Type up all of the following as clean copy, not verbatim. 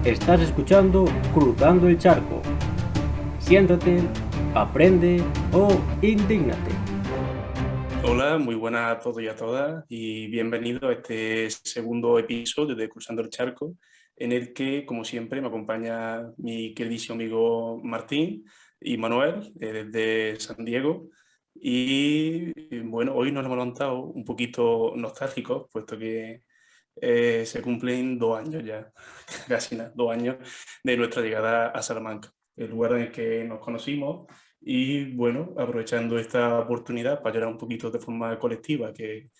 Estás escuchando Cruzando el Charco. Siéntate, aprende o indígnate. Hola, muy buenas a todos y a todas y bienvenido a este segundo episodio de Cruzando el Charco, en el que, como siempre, me acompaña mi queridísimo amigo Martín y Manuel desde San Diego. Y bueno, hoy nos hemos levantado un poquito nostálgicos, puesto que se cumplen 2 años ya, casi nada, 2 años de nuestra llegada a Salamanca, el lugar en el que nos conocimos. Y bueno, aprovechando esta oportunidad para llorar un poquito de forma colectiva, que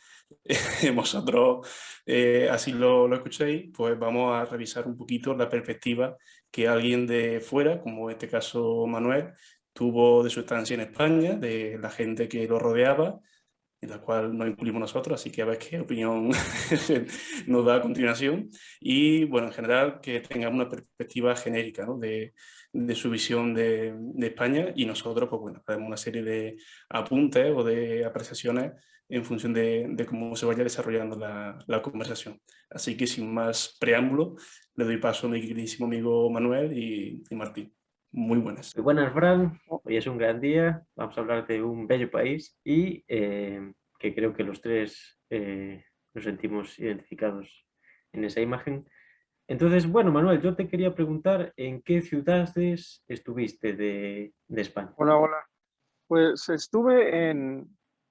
vosotros así lo escuchéis, pues vamos a revisar un poquito la perspectiva que alguien de fuera, como en este caso Manuel, tuvo de su estancia en España, de la gente que lo rodeaba, en la cual nos incluimos nosotros, así que a ver qué opinión nos da a continuación. Y bueno, en general, que tengamos una perspectiva genérica, ¿no? de su visión de España, y nosotros, pues bueno, haremos una serie de apuntes o de apreciaciones en función de cómo se vaya desarrollando la conversación. Así que sin más preámbulo, le doy paso a mi queridísimo amigo Manuel y Martín. Muy buenas. Muy buenas, Fran. Hoy es un gran día. Vamos a hablar de un bello país y que creo que los tres nos sentimos identificados en esa imagen. Entonces, bueno, Manuel, yo te quería preguntar en qué ciudades estuviste de España. Hola, hola. Pues estuve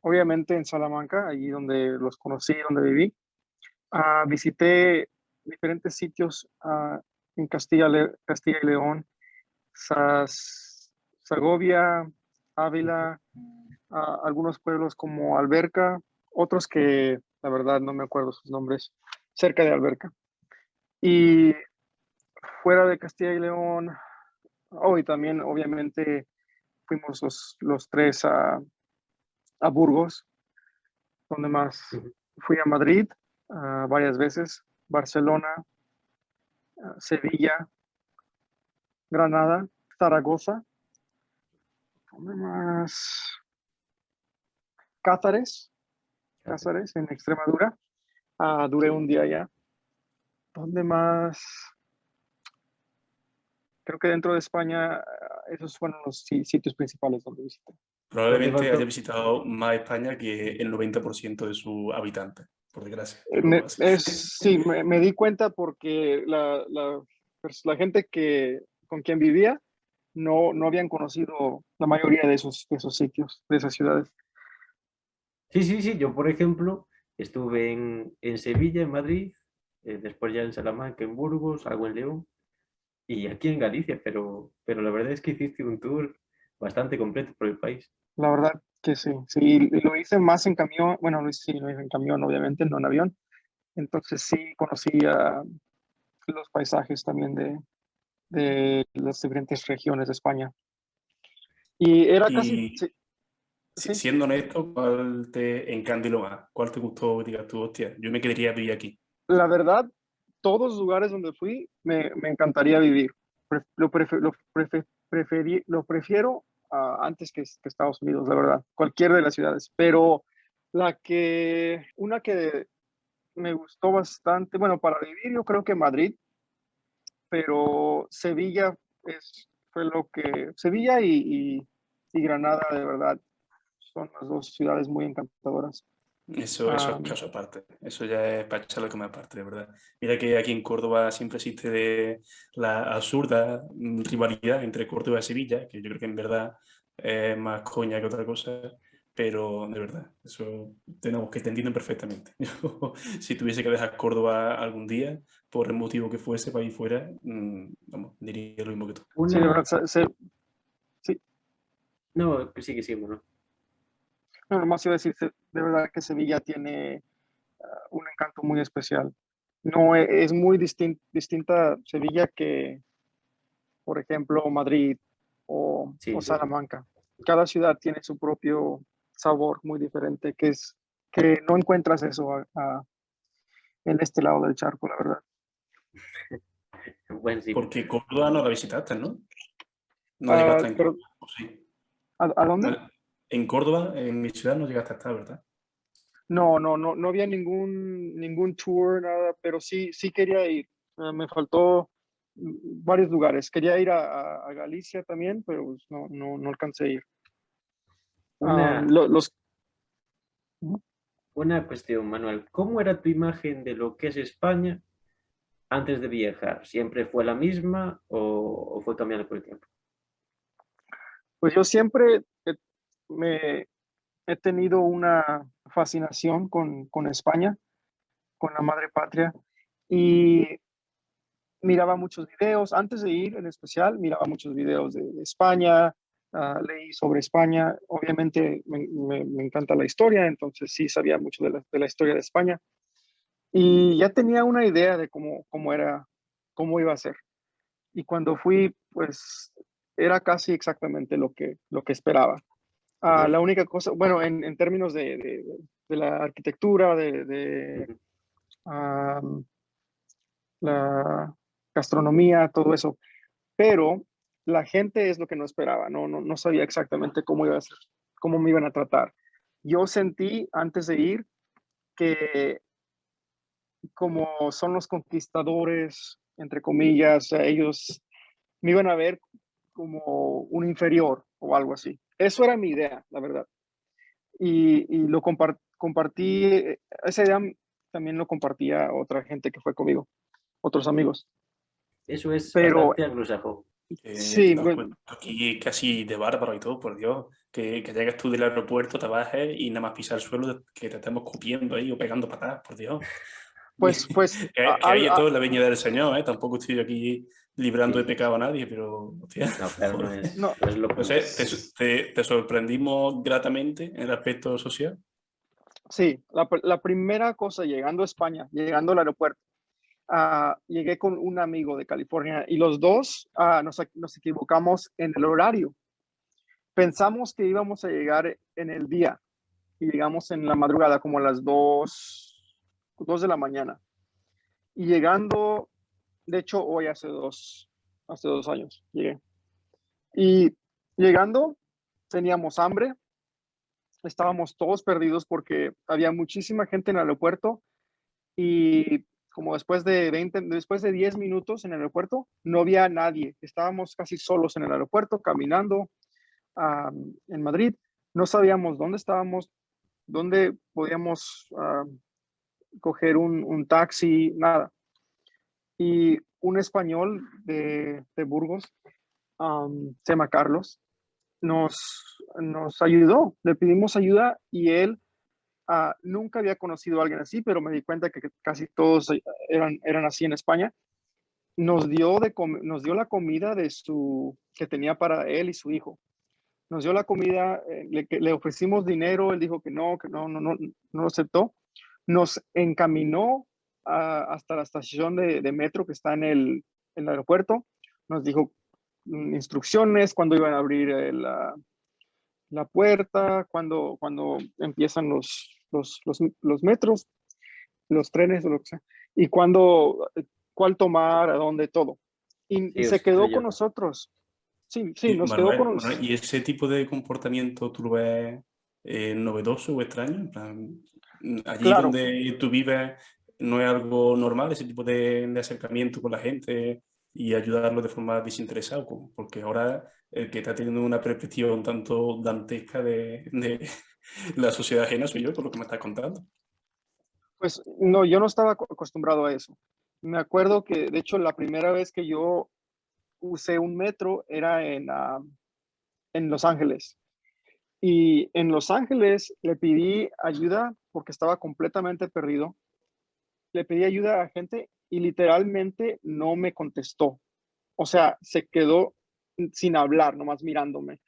obviamente en Salamanca, allí donde los conocí, donde viví. Visité diferentes sitios en Castilla y León, Segovia, Ávila, algunos pueblos como Alberca, otros que la verdad no me acuerdo sus nombres, cerca de Alberca. Y fuera de Castilla y León, y también obviamente fuimos los tres a Burgos, donde más Ujú. fui a Madrid varias veces, Barcelona, Sevilla, Granada, Zaragoza, ¿dónde más? Cáceres, Cáceres en Extremadura. Duré un día allá. ¿Dónde más? Creo que dentro de España esos fueron los sitios principales donde visité. ¿No te Probablemente haya faltó? visitado más España que el 90% de sus habitantes, por desgracia, Eh, pero me, así. sí, me di cuenta porque la gente con quien vivía no habían conocido la mayoría de esos sitios, de esas ciudades. Sí, sí, sí. Yo, por ejemplo, estuve en Sevilla, en Madrid, después ya en Salamanca, en Burgos, algo en León y aquí en Galicia, pero la verdad es que hiciste un tour bastante completo por el país. La verdad que sí, sí, y lo hice más en camión, bueno, sí, lo hice en camión, obviamente, no en avión. Entonces sí conocí los paisajes también de las diferentes regiones de España. Y era casi, Y sí, sí, siendo honesto, ¿cuál te encandiló más? ¿Cuál te gustó? Digas tú, hostia, yo me quedaría vivir aquí. la verdad, todos los lugares donde fui me encantaría vivir. Lo prefiero antes que Estados Unidos, la verdad, cualquier de las ciudades. Pero una que me gustó bastante, bueno, para vivir yo creo que Madrid, pero Sevilla y Granada, de verdad, son las dos ciudades muy encantadoras. Eso es Um, caso aparte, eso ya es para echarle como aparte, de verdad. Mira que aquí en Córdoba siempre existe la absurda rivalidad entre Córdoba y Sevilla, que yo creo que en verdad es más coña que otra cosa, pero de verdad, eso tenemos que te entienden perfectamente. Yo, si tuviese que dejar Córdoba algún día, por el motivo que fuese para ir fuera, vamos, diría lo mismo que tú. sí, de Una, verdad, sí, no, que sí, bueno. no, nomás iba a decir, de verdad que Sevilla tiene un encanto muy especial. No es muy distinta Sevilla que, por ejemplo, Madrid o Sí, sí, sí. Salamanca. Cada ciudad tiene su propio sabor muy diferente, que no encuentras eso en este lado del charco, la verdad. Bueno, sí. Porque Córdoba no la visitaste, ¿no? No Ah, llegaste en pero, Córdoba, ¿o sí? ¿a dónde? En Córdoba, en mi ciudad, no llegaste a estar, ¿verdad? No había ningún tour, nada, pero sí quería ir. Me faltó varios lugares. Quería ir a Galicia también, pero pues, no alcancé a ir. Una, Los, una cuestión, Manuel. ¿Cómo era tu imagen de lo que es España antes de viajar? ¿Siempre fue la misma o fue cambiando con el tiempo? pues yo siempre me he tenido una fascinación con España, con la madre patria, y miraba muchos videos, antes de ir en especial, miraba muchos videos de España, leí sobre España, obviamente me encanta la historia, entonces sí sabía mucho de la historia de España, y ya tenía una idea de cómo era, cómo iba a ser. Y cuando fui, pues era casi exactamente lo que esperaba. La Ujú, única cosa, bueno, en términos de la arquitectura, de ujú. um, la gastronomía, todo eso, pero la gente es lo que no esperaba, no sabía exactamente cómo iba a ser, cómo me iban a tratar. Yo sentí antes de ir que como son los conquistadores, entre comillas, ellos me iban a ver como un inferior o algo así. Eso era mi idea, la verdad. Y lo compartí, esa idea también lo compartía otra gente que fue conmigo, otros amigos. Eso es Pero bastante anglosajón. Te sí, das bueno, cuenta aquí casi de bárbaro y todo, por Dios, que llegas tú del aeropuerto, te bajes y nada más pisar el suelo, que te estemos copiando ahí o pegando patadas, por Dios. pues Que hay de todo en la viña del Señor, ¿eh? Tampoco estoy aquí librando de Sí. pecado a nadie, pero, hostia, No, claro, no joder. es, no, no es lo No sé, ¿te, s- te sorprendimos gratamente en el aspecto social? sí, la primera cosa llegando a España, llegando al aeropuerto, llegué con un amigo de California y los dos nos equivocamos en el horario. Pensamos que íbamos a llegar en el día y llegamos en la madrugada, como a las 2 de la mañana. Y llegando, de hecho, hoy hace 2 años llegué. Y llegando, teníamos hambre, estábamos todos perdidos porque había muchísima gente en el aeropuerto y como después de 10 minutos en el aeropuerto, no había nadie. Estábamos casi solos en el aeropuerto, caminando en Madrid. No sabíamos dónde estábamos, dónde podíamos coger un taxi, nada. Y un español de Burgos, se llama Carlos, nos ayudó, le pedimos ayuda y él nunca había conocido a alguien así, pero me di cuenta que casi todos eran así en España. Nos dio la comida que tenía para él y su hijo. Nos dio la comida, le ofrecimos dinero, él dijo que no lo aceptó. Nos encaminó hasta la estación de metro que está en el aeropuerto. Nos dijo instrucciones, cuándo iban a abrir la puerta, cuando empiezan los metros, los trenes o lo que sea, y cuál tomar, a dónde, todo. Y Sí, os se quedó con instruyó. nosotros. Sí, sí, Y nos quedó con Manuel, nosotros. ¿y ese tipo de comportamiento tú lo ves novedoso o extraño? En plan, allí Claro, donde tú vives, ¿no es algo normal ese tipo de acercamiento con la gente y ayudarlos de forma desinteresada? Porque ahora el que está teniendo una perspectiva un tanto dantesca de la sociedad ajena soy yo, por lo que me estás contando. pues no, yo no estaba acostumbrado a eso. Me acuerdo que, de hecho, la primera vez que yo usé un metro era en Los Ángeles. Y en Los Ángeles le pedí ayuda porque estaba completamente perdido. Le pedí ayuda a gente y literalmente no me contestó. O sea, se quedó sin hablar, nomás mirándome.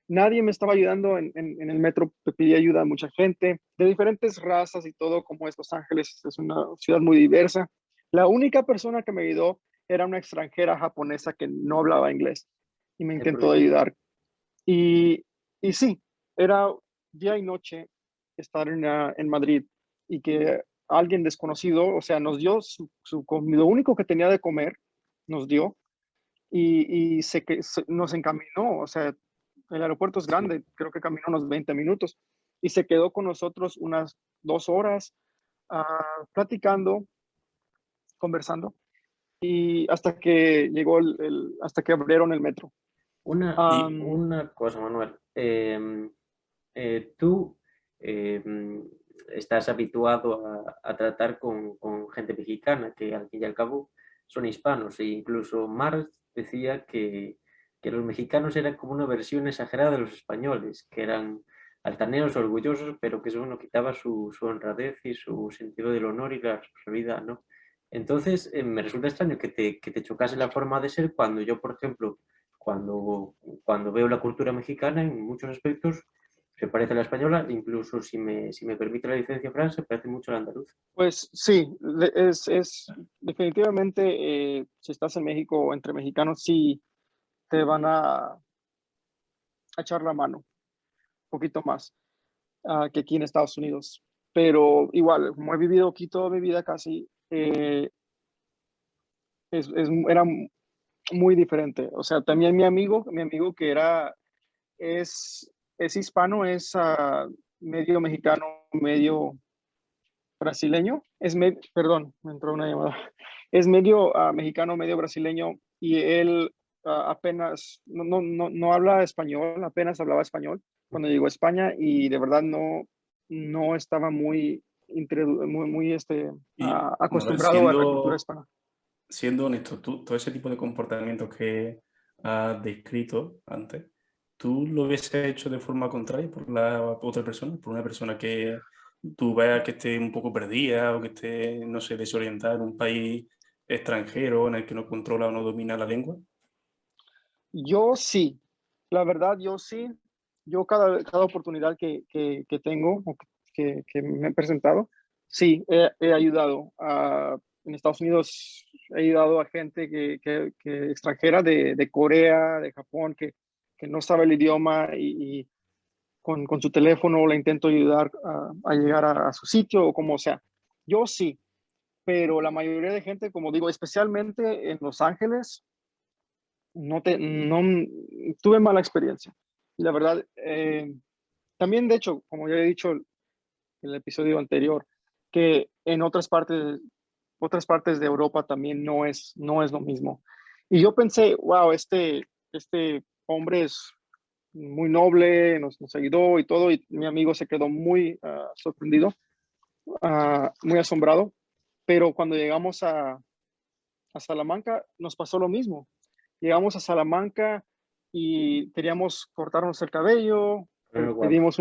Nadie me estaba ayudando en el metro, le pedí ayuda a mucha gente de diferentes razas y todo, como es Los Ángeles, es una ciudad muy diversa. La única persona que me ayudó era una extranjera japonesa que no hablaba inglés y me Qué intentó problema. ayudar. Y, y sí, era día y noche estar en Madrid y que alguien desconocido, o sea, nos dio su comida, lo único que tenía de comer, nos dio nos encaminó, o sea, el aeropuerto es Sí. grande, creo que caminó unos 20 minutos y se quedó con nosotros unas 2 horas platicando, conversando y hasta que llegó hasta que abrieron el metro. Una cosa, Manuel. Tú estás habituado a tratar con gente mexicana, que al fin y al cabo son hispanos, e incluso Marx decía que los mexicanos eran como una versión exagerada de los españoles, que eran altaneros, orgullosos, pero que eso no quitaba su honradez y su sentido del honor y la responsabilidad, ¿no? Entonces, me resulta extraño que te chocase la forma de ser cuando yo, por ejemplo, cuando veo la cultura mexicana, en muchos aspectos se parece a la española, incluso si me permite la licencia, Fran, se parece mucho a la andaluza. Pues sí, es definitivamente, si estás en México o entre mexicanos, sí te van a echar la mano un poquito más que aquí en Estados Unidos. Pero igual, como he vivido aquí toda mi vida casi, era muy diferente. O sea, también mi amigo que es hispano, es medio mexicano, medio brasileño, perdón, me entró una llamada, es medio mexicano, medio brasileño, y él apenas, no habla español, apenas hablaba español cuando llegó a España, y de verdad no estaba Y, Manuel, acostumbrado a la cultura hispana. siendo honesto, tú, todo ese tipo de comportamientos que has descrito antes, ¿tú lo hubieses hecho de forma contraria por la otra persona? Por una persona que tú veas que esté un poco perdida o que esté, no sé, desorientada en un país extranjero en el que no controla o no domina la lengua. Yo sí, la verdad, yo sí. Yo cada oportunidad que tengo o que me he presentado, sí, he ayudado. En Estados Unidos he ayudado a gente que extranjera de Corea, de Japón, que no sabe el idioma y con su teléfono le intento ayudar a llegar a su sitio o como sea. Yo sí, pero la mayoría de gente, como digo, especialmente en Los Ángeles, no tuve mala experiencia. Y la verdad, también de hecho, como ya he dicho en el episodio anterior, que en otras partes de Europa también no es lo mismo. Y yo pensé, wow, este hombre es muy noble, nos ayudó y todo, y mi amigo se quedó muy sorprendido, muy asombrado, pero cuando llegamos a Salamanca nos pasó lo mismo. Llegamos a Salamanca y queríamos cortarnos el cabello, Pero guapo. pedimos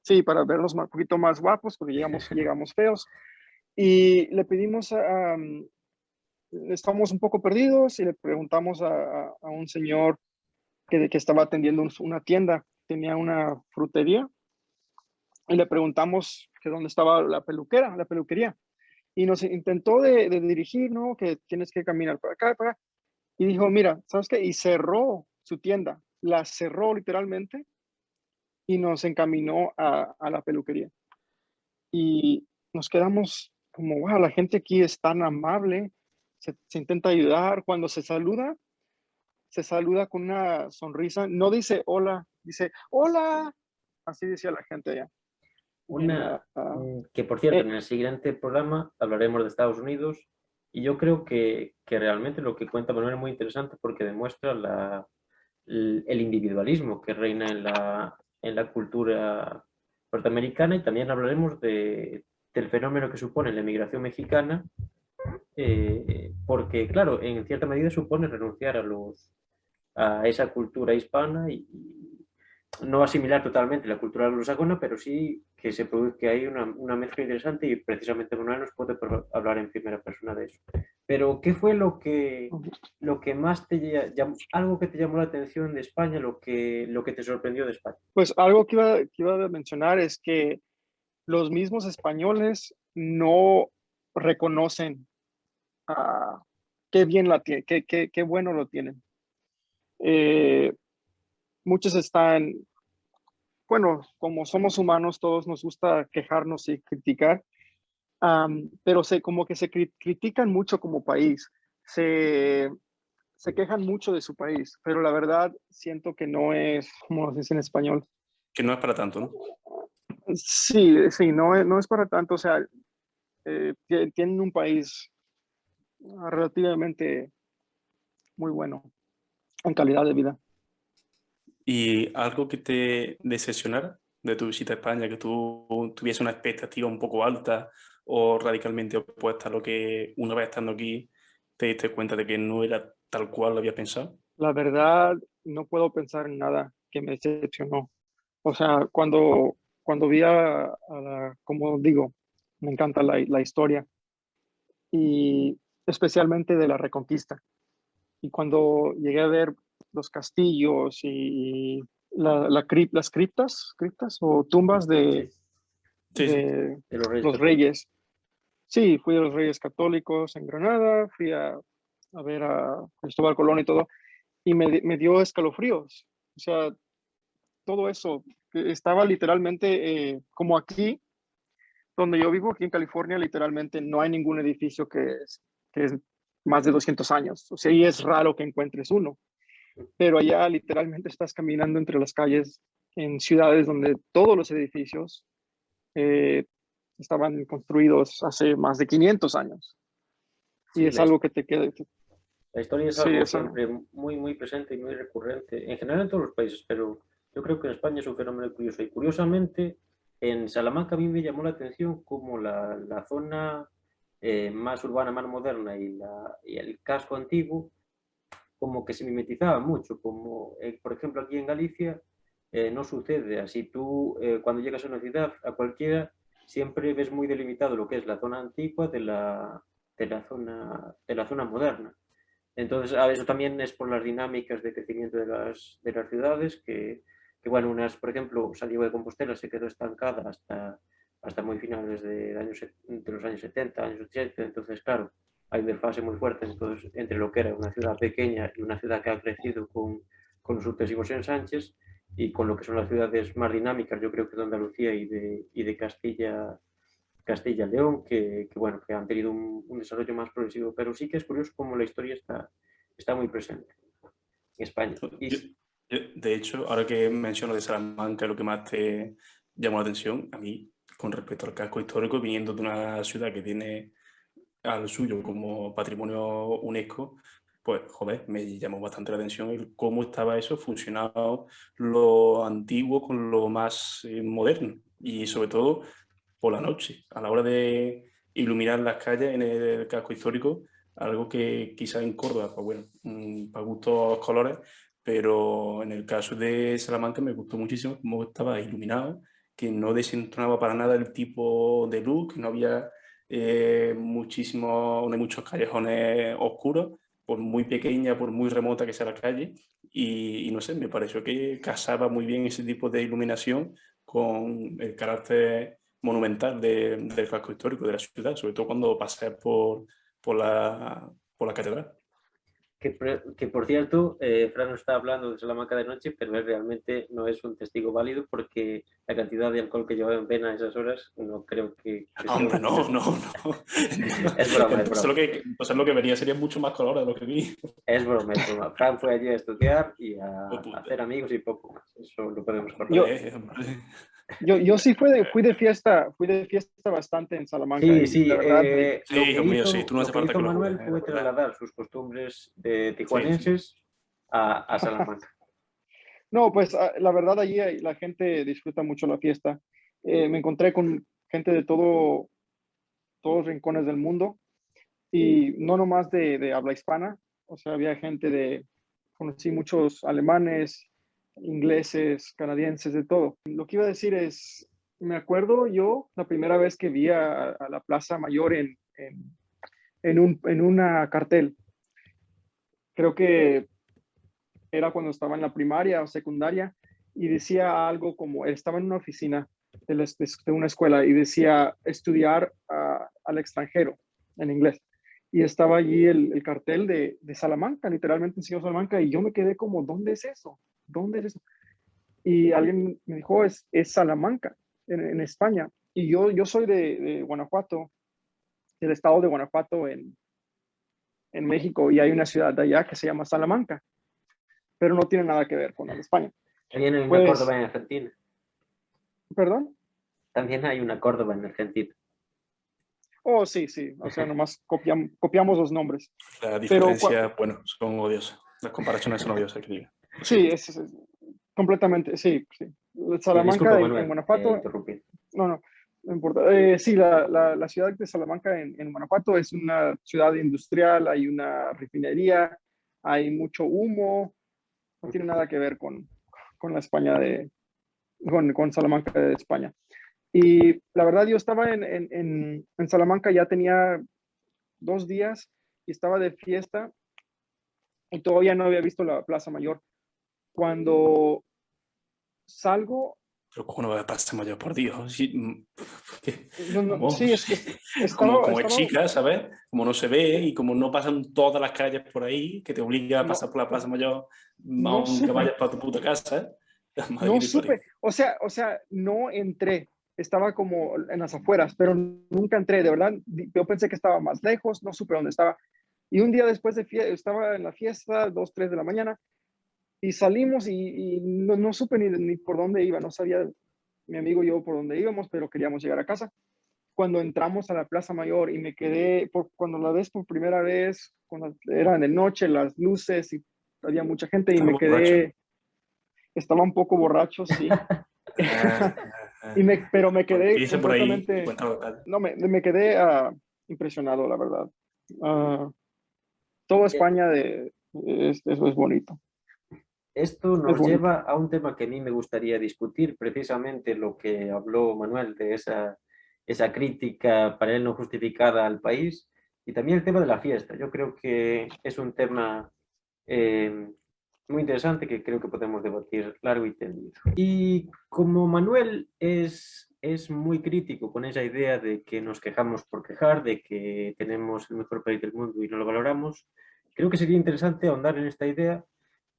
sí, para vernos un poquito más guapos, porque llegamos feos, y le pedimos, estamos un poco perdidos y le preguntamos a un señor que estaba atendiendo una tienda, tenía una frutería, y le preguntamos que dónde estaba la peluquería, y nos intentó de dirigir, ¿no? Que tienes que caminar para acá. Y dijo, mira, ¿sabes qué? Y cerró su tienda, la cerró literalmente y nos encaminó a la peluquería. Y nos quedamos como, wow, la gente aquí es tan amable, se intenta ayudar. Cuando se saluda con una sonrisa, no dice hola, dice hola. Así decía la gente allá. Que por cierto, Eh, en el siguiente programa hablaremos de Estados Unidos y yo creo que realmente lo que cuenta Manuel es muy interesante porque demuestra el individualismo que reina en la cultura norteamericana y también hablaremos del fenómeno que supone la emigración mexicana, porque claro, en cierta medida supone renunciar a esa cultura hispana y no asimilar totalmente la cultura anglosajona, pero sí que se produce hay una mezcla interesante y precisamente Manuel nos puede hablar en primera persona de eso. Pero, ¿qué fue lo que más algo que te llamó la atención de España, lo que te sorprendió de España? pues algo que iba a mencionar es que los mismos españoles no reconocen qué bien qué bueno lo tienen. Eh, Muchos están, bueno, como somos humanos, todos nos gusta quejarnos y criticar, pero como que se critican mucho como país, se, se quejan mucho de su país, pero la verdad siento que no es, como se dice en español. Que no es para tanto, ¿no? Sí, sí, no es para tanto, o sea, tienen un país relativamente muy bueno en calidad de vida. ¿Y algo que te decepcionara de tu visita a España, que tú tuviese una expectativa un poco alta o radicalmente opuesta a lo que una vez estando aquí te diste cuenta de que no era tal cual lo había pensado? La verdad, no puedo pensar en nada que me decepcionó. O sea, cuando vi como digo, me encanta la historia y especialmente de la Reconquista. Y cuando llegué a ver los castillos y las criptas o tumbas Sí, Sí, sí. de de los Reyes los Católicos. reyes. Sí, fui a los Reyes Católicos en Granada, fui a ver a Cristóbal Colón y todo, y me dio escalofríos. O sea, todo eso, que estaba literalmente como aquí, donde yo vivo, aquí en California, literalmente no hay ningún edificio que es más de 200 años. O sea, y es raro que encuentres uno, pero allá literalmente estás caminando entre las calles en ciudades donde todos los edificios eh, estaban construidos hace más de 500 años. Y Sí, es algo que te queda. la historia es Sí, algo eso. siempre muy, muy presente y muy recurrente, en general en todos los países, pero yo creo que en España es un fenómeno curioso. Y curiosamente, en Salamanca a mí me llamó la atención como la zona más urbana, más moderna y el casco antiguo, como que se mimetizaba mucho, como por ejemplo aquí en Galicia no sucede así. Tú cuando llegas a una ciudad, a cualquiera, siempre ves muy delimitado lo que es la zona antigua de la zona moderna. Entonces, eso también es por las dinámicas de crecimiento de las ciudades, bueno, por ejemplo, Santiago de Compostela se quedó estancada hasta muy finales de los años 70, años 80, entonces, claro, hay un desfase muy fuerte entonces, entre lo que era una ciudad pequeña y una ciudad que ha crecido con los sucesivos ensanches y con lo que son las ciudades más dinámicas, yo creo que de Andalucía y de Castilla-León, bueno, que han tenido un desarrollo más progresivo, pero sí que es curioso cómo la historia está muy presente en España. Yo- de hecho, ahora que menciono de Salamanca, lo que más te llamó la atención, a mí, con respecto al casco histórico, viniendo de una ciudad que tiene al suyo como patrimonio UNESCO, pues, joder, me llamó bastante la atención el cómo estaba eso funcionado lo antiguo con lo más moderno y sobre todo por la noche, a la hora de iluminar las calles en el casco histórico, algo que quizás en Córdoba, pues bueno, para gustos colores, pero en el caso de Salamanca me gustó muchísimo cómo estaba iluminado, que no desentonaba para nada el tipo de luz, que no había no hay muchos callejones oscuros, por muy pequeña, por muy remota que sea la calle, y no sé, me pareció que casaba muy bien ese tipo de iluminación con el carácter monumental del casco histórico de la ciudad, sobre todo cuando paseas por por la catedral. Que por cierto, Fran nos está hablando de Salamanca de noche, pero él realmente no es un testigo válido porque la cantidad de alcohol que llevaba en vena a esas horas no creo que sea Hombre, un no, testigo. no, no. Es broma, es Entonces broma. entonces lo que vería sería mucho más color de lo que vi. Es broma, es broma. Fran fue allí a estudiar y Oh, a puta. hacer amigos y poco más. Eso lo podemos cortar. Yo, Hombre, hombre. yo sí fui de fiesta bastante en Salamanca Sí, y sí, la verdad, Sí, hijo mío, sí, tú no lo hace que falta hizo que lo Manuel jures, fue la verdad. trasladar sus costumbres Sí, sí. tijuanenses a Salamanca. no, pues la verdad allí la gente disfruta mucho la fiesta. Me encontré con gente de todos los rincones del mundo y no nomás de habla hispana, o sea, había conocí muchos alemanes, ingleses, canadienses, de todo. Lo que iba a decir es, me acuerdo yo la primera vez que vi a la Plaza Mayor en una cartel. Creo que era cuando estaba en la primaria o secundaria y decía algo como, estaba en una oficina de una escuela y decía estudiar al extranjero en inglés. Y estaba allí el cartel de Salamanca, literalmente enseñó Salamanca, y yo me quedé como, ¿dónde es eso? ¿Dónde es eso? Y alguien me dijo, es Salamanca, en España. Y yo soy de Guanajuato, del estado de Guanajuato en México, y hay una ciudad de allá que se llama Salamanca, pero no tiene nada que ver con el España. También hay una Pues, Córdoba en Argentina. perdón. También hay una Córdoba en Argentina. Oh, sí, sí, o sea, nomás copiamos los nombres. La Pero diferencia, bueno, son odiosas. Las comparaciones son odiosas, que diga. Lo sí, siento. es completamente, sí, sí. Y disculpa, Salamanca en Manuel, Guanajuato, interrumpí. no, no, no importa. Sí, la ciudad de Salamanca en Guanajuato es una ciudad industrial, hay una refinería, hay mucho humo, no tiene nada que ver con la España con Salamanca de España. Y la verdad, yo estaba en Salamanca, ya tenía 2 días y estaba de fiesta y todavía no había visto la Plaza Mayor. Cuando salgo, Pero ¿cómo no va a pasar mayor, por Dios? Sí, ¿qué? no, no, Vamos, sí, es que como es estaba, chica, ¿sabes? Como no se ve y como no pasan todas las calles por ahí, que te obliga a pasar no, por la Plaza Mayor, no aunque supe, vayas para tu puta casa, ¿eh? Madre que no te parió. supe, o sea, no entré, estaba como en las afueras, pero nunca entré, de verdad, yo pensé que estaba más lejos, no supe dónde estaba. Y un día después de fiesta, estaba en la fiesta, 2, 3 de la mañana, y salimos y no supe ni por dónde iba, no sabía mi amigo y yo por dónde íbamos, pero queríamos llegar a casa. Cuando entramos a la Plaza Mayor y me quedé, cuando la ves por primera vez, cuando era de noche, las luces y había mucha gente y Estaba me borracho. quedé, estaba un poco borracho, sí, Ah, pero me Pues quedé empieza por ahí y completamente, cuenta los detalles. no, me quedé impresionado, la verdad. Ah, Toda Eh, España eso es bonito, Esto es nos bonito. lleva a un tema que a mí me gustaría discutir, precisamente lo que habló Manuel de esa crítica para él no justificada al país y también el tema de la fiesta. Yo creo que es un tema eh, muy interesante que creo que podemos debatir largo y tendido. Y como Manuel es muy crítico con esa idea de que nos quejamos por quejar, de que tenemos el mejor país del mundo y no lo valoramos, creo que sería interesante ahondar en esta idea.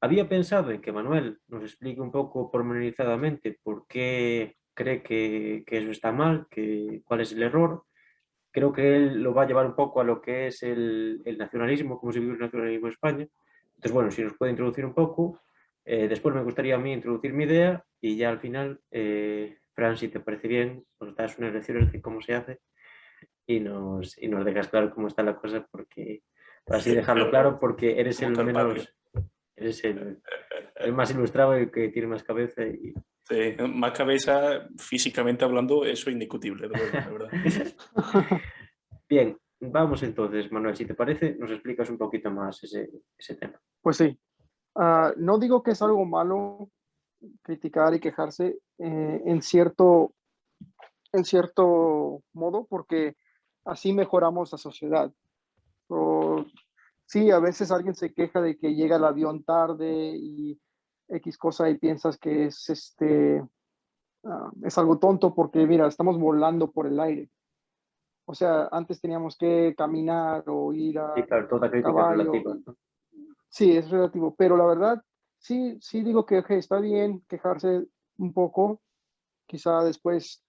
Había pensado en que Manuel nos explique un poco pormenorizadamente por qué cree que eso está mal, cuál es el error. Creo que él lo va a llevar un poco a lo que es el nacionalismo, cómo se vive el nacionalismo en España. Entonces, bueno, si nos puede introducir un poco, después me gustaría a mí introducir mi idea y ya al final, Fran, si te parece bien, nos das unas lecciones de cómo se hace y nos dejas claro cómo está la cosa, porque para así dejarlo Pero, claro, porque eres ¿cómo el está el patio? menos, eres el más ilustrado y que tiene más cabeza. Sí, más cabeza, físicamente hablando, eso es indiscutible, luego, la verdad. Bien, vamos entonces, Manuel, si te parece, nos explicas un poquito más ese tema. Pues sí, no digo que es algo malo criticar y quejarse en cierto modo, porque así mejoramos la sociedad. O, sí, a veces alguien se queja de que llega el avión tarde y X cosa y piensas que es algo tonto porque, mira, estamos volando por el aire. O sea, antes teníamos que caminar o ir Sí, a claro, toda crítica es caballo. relativa, ¿no? Sí, es relativo, pero la verdad, sí, sí digo que ok, está bien quejarse un poco. Quizá después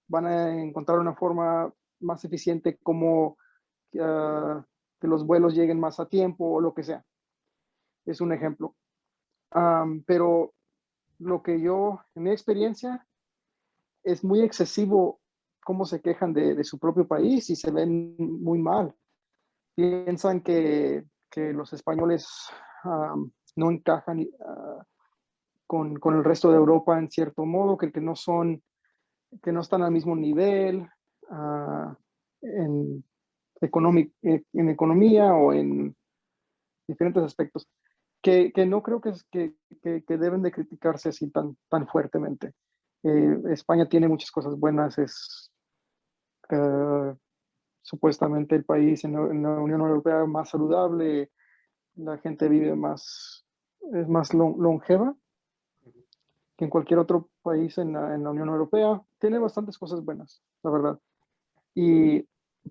van a encontrar una forma más eficiente como que los vuelos lleguen más a tiempo o lo que sea. Es un ejemplo. Pero lo que yo, en mi experiencia, es muy excesivo cómo se quejan de su propio país y se ven muy mal. Piensan que los españoles no encajan con el resto de Europa en cierto modo, que no están al mismo nivel en, en economía o en diferentes aspectos, que no creo que deben de criticarse así tan fuertemente. España tiene muchas cosas buenas, es eh, supuestamente el país en la Unión Europea más saludable, la gente vive es más longeva que en cualquier otro país en la Unión Europea. Tiene bastantes cosas buenas, la verdad. Y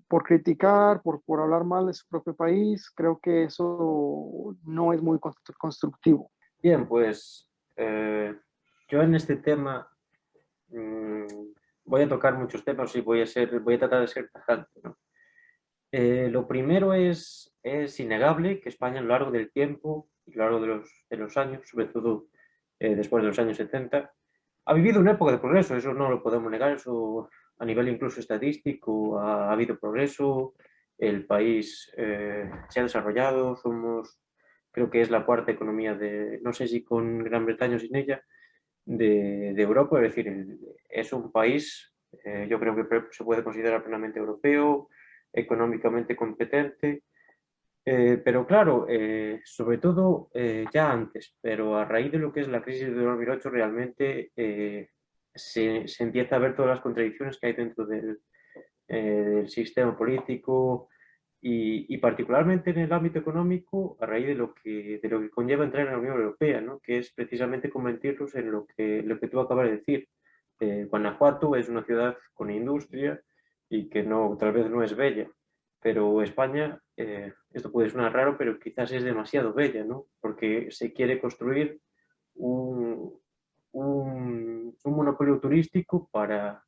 por criticar, por hablar mal de su propio país, creo que eso no es muy constructivo. Bien, pues yo en este tema mm, voy a tocar muchos temas y voy a tratar de ser tajante, ¿no? Lo primero es innegable que España a lo largo del tiempo, a lo largo de los años, sobre todo después de los años 70, ha vivido una época de progreso, eso no lo podemos negar, eso a nivel incluso estadístico ha habido progreso, el país se ha desarrollado, creo que es la cuarta economía no sé si con Gran Bretaña o sin ella, de Europa, es decir, es un país, yo creo que se puede considerar plenamente europeo, económicamente competente, pero claro, sobre todo ya antes, pero a raíz de lo que es la crisis de 2008 realmente se empieza a ver todas las contradicciones que hay dentro del sistema político y particularmente en el ámbito económico a raíz de lo que conlleva entrar en la Unión Europea, ¿no? Que es precisamente convertirlos en lo que tú acabas de decir. Guanajuato es una ciudad con industria y que no, tal vez no es bella, pero España, esto puede sonar raro, pero quizás es demasiado bella, ¿no? Porque se quiere construir un, un monopolio turístico para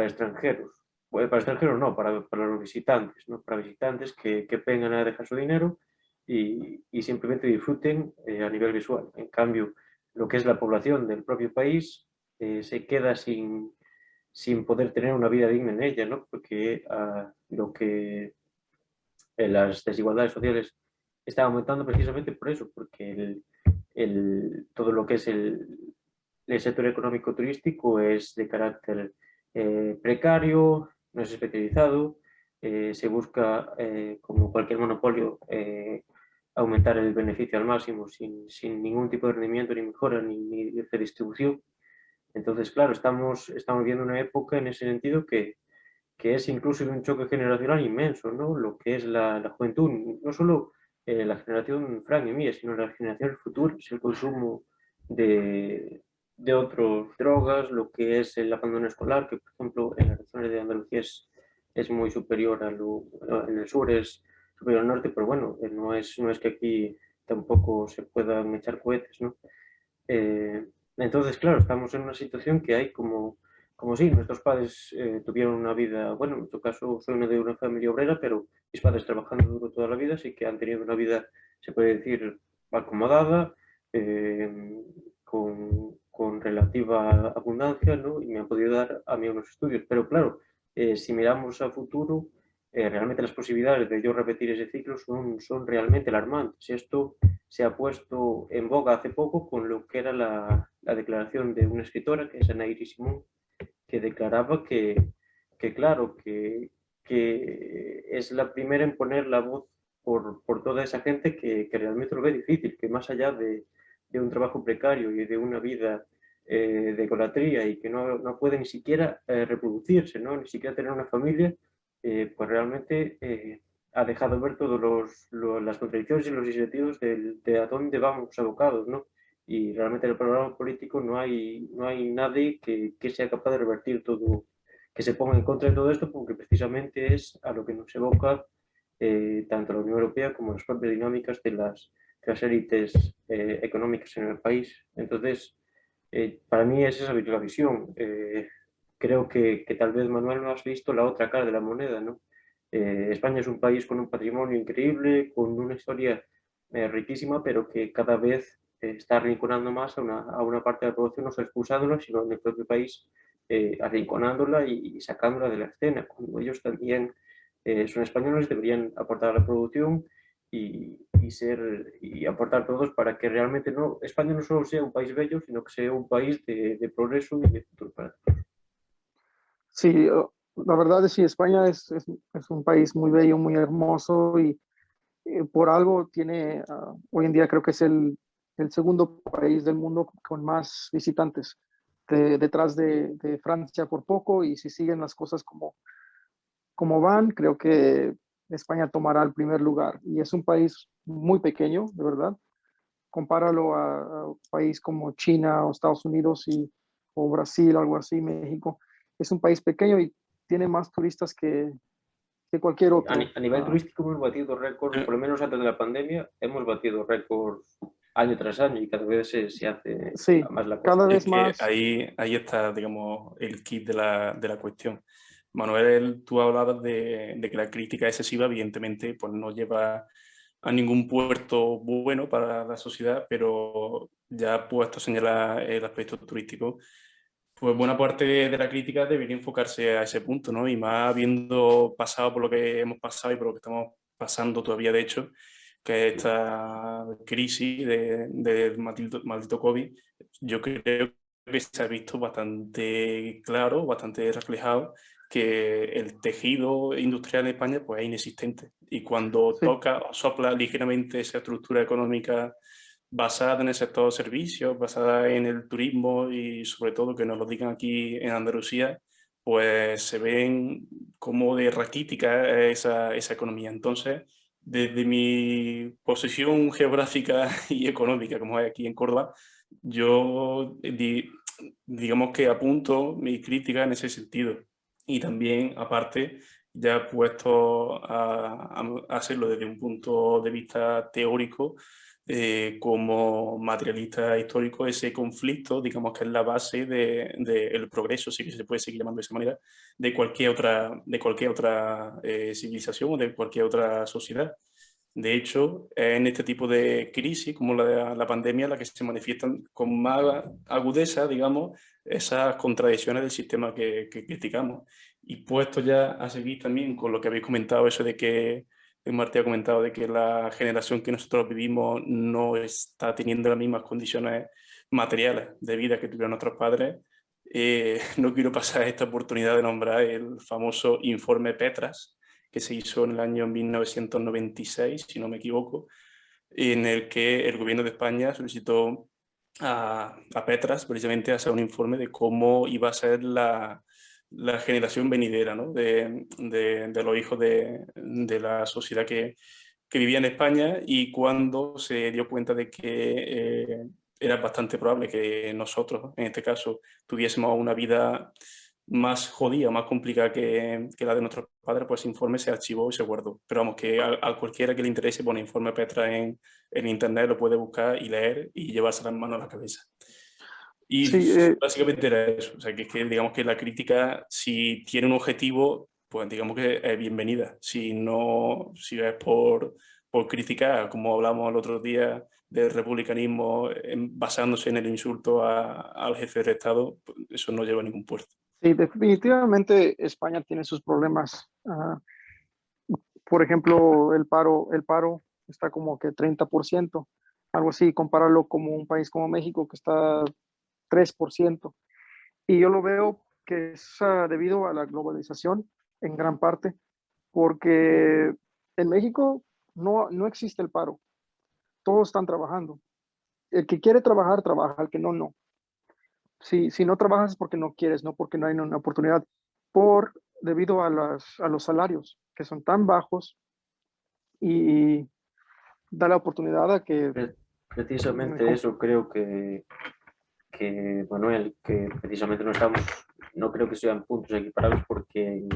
extranjeros. Bueno, para extranjeros no, para los visitantes, ¿no? Para visitantes que vengan a dejar su dinero y simplemente disfruten a nivel visual. En cambio, lo que es la población del propio país se queda sin poder tener una vida digna en ella, ¿no? Porque lo que las desigualdades sociales están aumentando precisamente por eso, porque todo lo que es el sector económico turístico es de carácter precario, no es especializado, se busca, como cualquier monopolio, aumentar el beneficio al máximo sin ningún tipo de rendimiento, ni mejora, ni redistribución. Entonces, claro, estamos viendo una época en ese sentido que es incluso un choque generacional inmenso, ¿no? Lo que es la juventud, no solo la generación Frank y mía, sino la generación futura, es el consumo de otras drogas, lo que es el abandono escolar, que por ejemplo en las regiones de Andalucía es muy superior en el sur es superior al norte, pero bueno, no es que aquí tampoco se puedan echar cohetes, ¿no? Eh, entonces, claro, estamos en una situación que hay como si nuestros padres tuvieron una vida, bueno, en tu caso soy de una familia obrera, pero mis padres trabajando duro toda la vida, así que han tenido una vida, se puede decir, acomodada, con relativa abundancia, ¿no? Y me han podido dar a mí unos estudios. Pero claro, si miramos a futuro, realmente las posibilidades de yo repetir ese ciclo son realmente alarmantes. Esto se ha puesto en boga hace poco con lo que era la declaración de una escritora, que es Ana Iris Simón, que declaraba que claro, que es la primera en poner la voz por toda esa gente que realmente lo ve difícil, que más allá de un trabajo precario y de una vida de ecolatría y que no puede ni siquiera reproducirse, ¿no? Ni siquiera tener una familia, pues realmente ha dejado ver todas las contradicciones y los incentivos de a dónde vamos abocados, ¿no? Y realmente en el panorama político no hay nadie que sea capaz de revertir todo, que se ponga en contra de todo esto, porque precisamente es a lo que nos evoca tanto la Unión Europea como las propias dinámicas de las élites económicas en el país. Entonces, para mí es esa la visión. Creo que tal vez, Manuel, no has visto la otra cara de la moneda, ¿no? España es un país con un patrimonio increíble, con una historia riquísima, pero que cada vez está arrinconando más a una parte de la población, no solo expulsándola, sino en el propio país arrinconándola y sacándola de la escena, cuando ellos también son españoles, deberían aportar a la producción y aportar todos para que realmente España no solo sea un país bello, sino que sea un país de progreso y de futuro para todos. Sí, la verdad es que España es un país muy bello, muy hermoso y por algo tiene, hoy en día creo que es el segundo país del mundo con más visitantes, detrás de Francia por poco, y si siguen las cosas como van, creo que España tomará el primer lugar. Y es un país muy pequeño, de verdad. Compáralo a un país como China o Estados Unidos o Brasil, algo así, México. Es un país pequeño y tiene más turistas que cualquier otro. A nivel turístico hemos batido récords, por lo menos antes de la pandemia, hemos batido récords año tras año y cada vez se hace Sí, más la cosa. cada Es vez que más. ahí está, digamos, el kit de la cuestión. Manuel, tú hablabas de que la crítica excesiva, evidentemente, pues no lleva a ningún puerto bueno para la sociedad, pero ya puesto a señalar el aspecto turístico, Pues buena parte de la crítica debería enfocarse a ese punto, ¿no? Y más habiendo pasado por lo que hemos pasado y por lo que estamos pasando todavía, de hecho, que es esta crisis del maldito COVID, yo creo que se ha visto bastante claro, bastante reflejado, que el tejido industrial en España pues, es inexistente. Y cuando Sí, toca o sopla ligeramente esa estructura económica basada en el sector servicios, basada en el turismo y sobre todo que nos lo digan aquí en Andalucía, pues se ven como de raquítica esa economía. Entonces, desde mi posición geográfica y económica, como es aquí en Córdoba, yo digamos que apunto mi crítica en ese sentido. Y también, aparte, ya puesto a hacerlo desde un punto de vista teórico, como materialista histórico, ese conflicto, digamos que es la base del progreso, sí que se puede seguir llamando de esa manera, de cualquier otra civilización o de cualquier otra sociedad. De hecho, en este tipo de crisis, como la pandemia, la que se manifiestan con más agudeza, digamos, esas contradicciones del sistema que criticamos. Y puesto ya a seguir también con lo que habéis comentado, eso de que Martí ha comentado de que la generación que nosotros vivimos no está teniendo las mismas condiciones materiales de vida que tuvieron nuestros padres. No quiero pasar esta oportunidad de nombrar el famoso informe Petras, que se hizo en el año 1996, si no me equivoco, en el que el gobierno de España solicitó a Petras precisamente hacer un informe de cómo iba a ser la generación venidera, ¿no? de los hijos de la sociedad que vivía en España, y cuando se dio cuenta de que era bastante probable que nosotros, en este caso, tuviésemos una vida más jodida, más complicada que la de nuestros padres, pues ese informe se archivó y se guardó. Pero vamos, que a cualquiera que le interese pone informe Petra en internet, lo puede buscar y leer y llevarse las manos a la cabeza. Y sí, básicamente era eso. O sea, que digamos que la crítica, si tiene un objetivo, pues digamos que es bienvenida. Si no, si es por criticar, como hablamos el otro día del republicanismo basándose en el insulto al jefe del Estado, pues eso no lleva a ningún puerto. sí, definitivamente España tiene sus problemas. Por ejemplo, el paro está como que 30%, algo así, compáralo como un país como México que está 3%. Y yo lo veo que es debido a la globalización en gran parte, porque en México no existe el paro, todos están trabajando. El que quiere trabajar, trabaja, el que no, no. Si no trabajas es porque no quieres, no porque no hay una oportunidad, debido a los salarios que son tan bajos y da la oportunidad a que Precisamente mejor. eso creo que Manuel, que precisamente no creo que sean puntos equiparables porque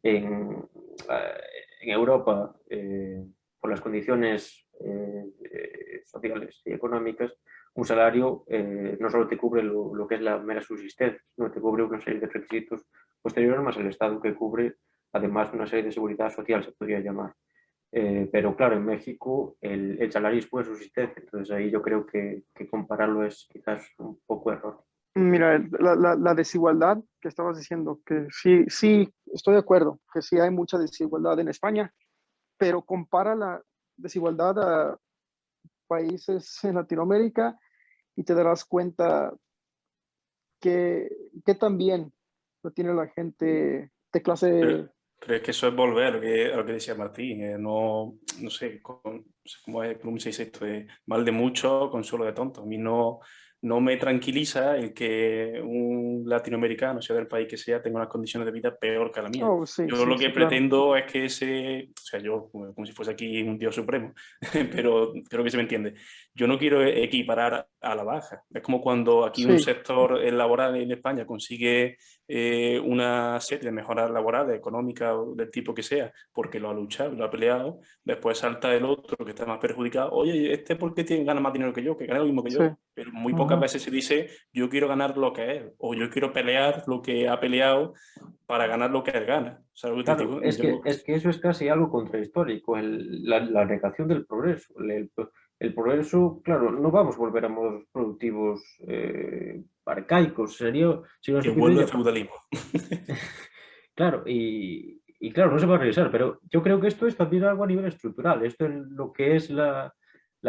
en, en Europa, por las condiciones sociales y económicas, un salario no solo te cubre lo que es la mera subsistencia, sino te cubre una serie de requisitos posteriores más el Estado que cubre además una serie de seguridad social, se podría llamar. Pero claro, en México el salario es pura subsistencia, entonces ahí yo creo que compararlo es quizás un poco error. Mira, la desigualdad que estabas diciendo, que sí, sí, estoy de acuerdo, que sí hay mucha desigualdad en España, pero compara la desigualdad a países en Latinoamérica y te darás cuenta que, que también lo tiene la gente de Pero, clase. pero es que eso es volver a lo que decía Martín. No sé, no sé cómo se dice esto, de mal de mucho, consuelo de tonto. A mí no me tranquiliza el que un latinoamericano, sea del país que sea, tenga unas condiciones de vida peor que la mía. Oh, sí, Yo sí, lo que sí, claro. pretendo es que o sea, yo como si fuese aquí un Dios supremo, pero creo que se me entiende. Yo no quiero equiparar a la baja. Es como cuando aquí un Sí, sector laboral en España consigue una serie de mejoras laborales, económicas o del tipo que sea, porque lo ha luchado, lo ha peleado, después salta el otro que está más perjudicado, oye, este ¿por qué gana más dinero que yo? Que gana lo mismo que sí. yo. Pero muy pocas Ujú. veces se dice, yo quiero ganar lo que es, o yo quiero pelear lo que ha peleado para ganar lo que él gana. ¿Sabes lo que te Claro, digo? es que eso es casi algo contrahistórico, la negación del progreso. el progreso, claro, no vamos a volver a modos productivos arcaicos, sería una Que vuelve el estupidez. feudalismo. Claro, y claro, no se va a regresar, pero yo creo que esto es también algo a nivel estructural. Esto en lo que es la